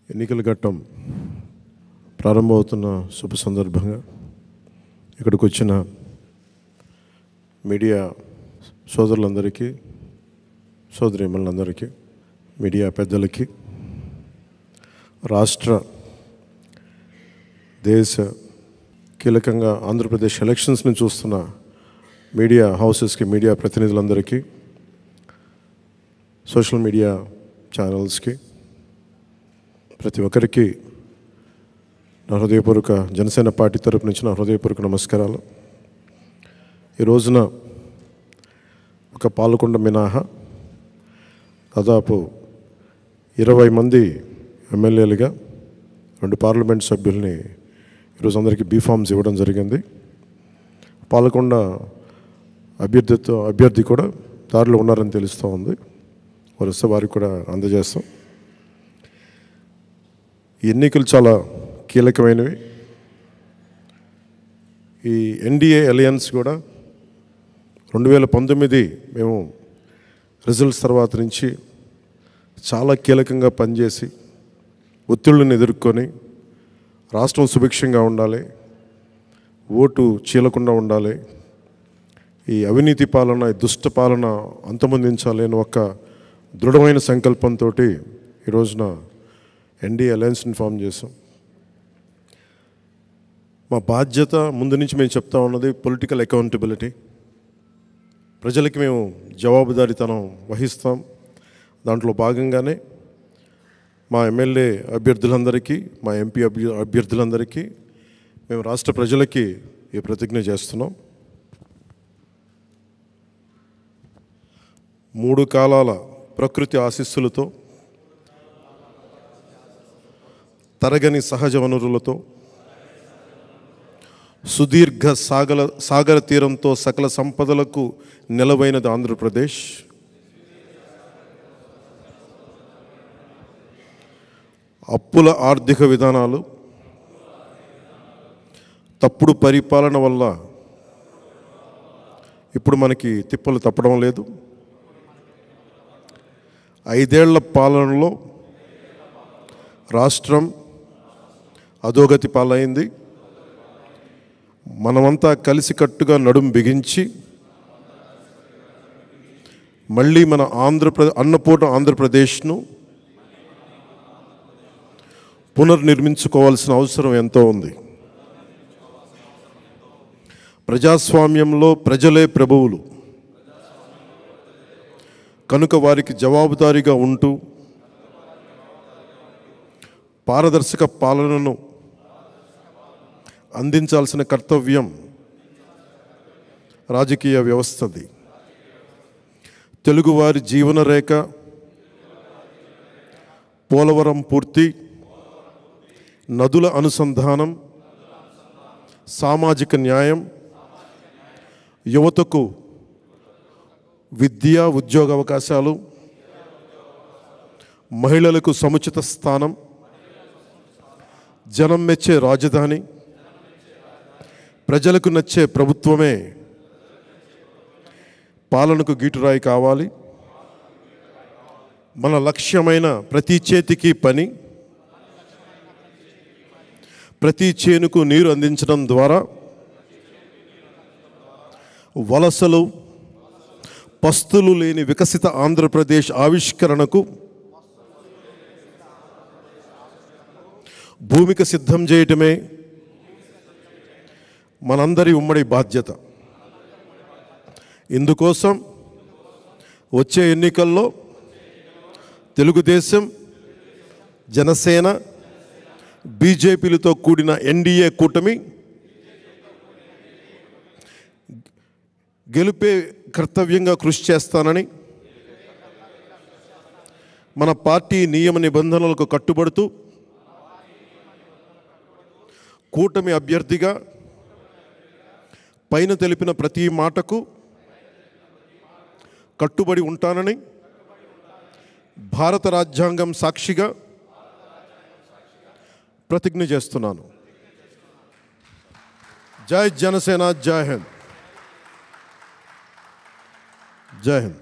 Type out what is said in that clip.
ఎన్నికల ఘట్టం ప్రారంభమవుతున్న శుభ సందర్భంగా ఇక్కడికి వచ్చిన మీడియా సోదరులందరికీ, సోదరీమణులందరికీ, మీడియా పెద్దలకి, రాష్ట్ర దేశ కీలకంగా ఆంధ్రప్రదేశ్ ఎలక్షన్స్ని చూస్తున్న మీడియా హౌసెస్కి, మీడియా ప్రతినిధులందరికీ, సోషల్ మీడియా ఛానల్స్కి, ప్రతి ఒక్కరికి నా హృదయపూర్వక జనసేన పార్టీ తరపు నుంచి నా హృదయపూర్వక నమస్కారాలు. ఈ రోజున ఒక పాలకొండ మినహా దాదాపు 20 మంది ఎమ్మెల్యేలుగా 2 పార్లమెంట్ సభ్యుల్ని ఈరోజు అందరికీ బీఫామ్స్ ఇవ్వడం జరిగింది. పాలకొండ అభ్యర్థి కూడా దారిలో ఉన్నారని తెలుస్తూ ఉంది. వరుస వారికి కూడా అందజేస్తాం. ఎన్నికలు చాలా కీలకమైనవి. ఈ ఎన్డీఏ అలయన్స్ కూడా 2019 మేము రిజల్ట్స్ తర్వాత నుంచి చాలా కీలకంగా పనిచేసి ఒత్తిళ్లను ఎదుర్కొని రాష్ట్రం సుభిక్షంగా ఉండాలి, ఓటు చీలకుండా ఉండాలి, ఈ అవినీతి పాలన, ఈ దుష్ట పాలన అంతమొందించాలి అని ఒక దృఢమైన సంకల్పంతో ఈ రోజున ఎన్డీఏ అలయన్స్ని ఫామ్ చేసాం. మా బాధ్యత ముందు నుంచి మేము చెప్తా ఉన్నది పొలిటికల్ అకౌంటబిలిటీ. ప్రజలకి మేము జవాబుదారీతనం వహిస్తాం. దాంట్లో భాగంగానే మా ఎమ్మెల్యే అభ్యర్థులందరికీ, మా ఎంపీ అభ్యర్థులందరికీ మేము రాష్ట్ర ప్రజలకి ఈ ప్రతిజ్ఞ చేస్తున్నాం. 3 కాలాల ప్రకృతి ఆశీస్సులతో, తరగని సహజ వనరులతో, సుదీర్ఘ సాగర తీరంతో సకల సంపదలకు నెలవైనది ఆంధ్రప్రదేశ్. అప్పుల ఆర్థిక విధానాలు, తప్పుడు పరిపాలన వల్ల ఇప్పుడు మనకి తిప్పలు తప్పడం లేదు. 5 ఏళ్ల పాలనలో రాష్ట్రం అధోగతి పాలైంది. మనమంతా కలిసికట్టుగా నడుం బిగించి మళ్ళీ మన అన్నపూర్ణ ఆంధ్రప్రదేశ్ను పునర్నిర్మించుకోవాల్సిన అవసరం ఎంతో ఉంది. ప్రజాస్వామ్యంలో ప్రజలే ప్రభువులు కనుక వారికి జవాబుదారీగా ఉంటూ పారదర్శక పాలనను అందించాల్సిన కర్తవ్యం రాజకీయ వ్యవస్థది. తెలుగువారి జీవనరేఖ, పోలవరం పూర్తి, నదుల అనుసంధానం, సామాజిక న్యాయం, యువతకు విద్య, ఉద్యోగ అవకాశాలు, మహిళలకు సముచిత స్థానం, జనం మెచ్చే రాజధాని, ప్రజలకు నచ్చే ప్రభుత్వమే పాలనకు గీటురాయి కావాలి. మన లక్ష్యమైన ప్రతి చేతికి పని, ప్రతి చేనుకు నీరు అందించడం ద్వారా వలసలు, పస్తులు లేని వికసిత ఆంధ్రప్రదేశ్ ఆవిష్కరణకు భూమిక సిద్ధం చేయటమే మనందరి ఉమ్మడి బాధ్యత. ఇందుకోసం వచ్చే ఎన్నికల్లో తెలుగుదేశం, జనసేన, బీజేపీలతో కూడిన ఎన్డీఏ కూటమి గెలుపే కర్తవ్యంగా కృషి చేస్తానని, మన పార్టీ నియమ నిబంధనలకు కట్టుబడుతూ కూటమి అభ్యర్థిగా పైన తెలిపిన ప్రతి మాటకు కట్టుబడి ఉంటానని భారత రాజ్యాంగం సాక్షిగా ప్రతిజ్ఞ చేస్తున్నాను. జై జనసేన, జై హింద్. జై హింద్.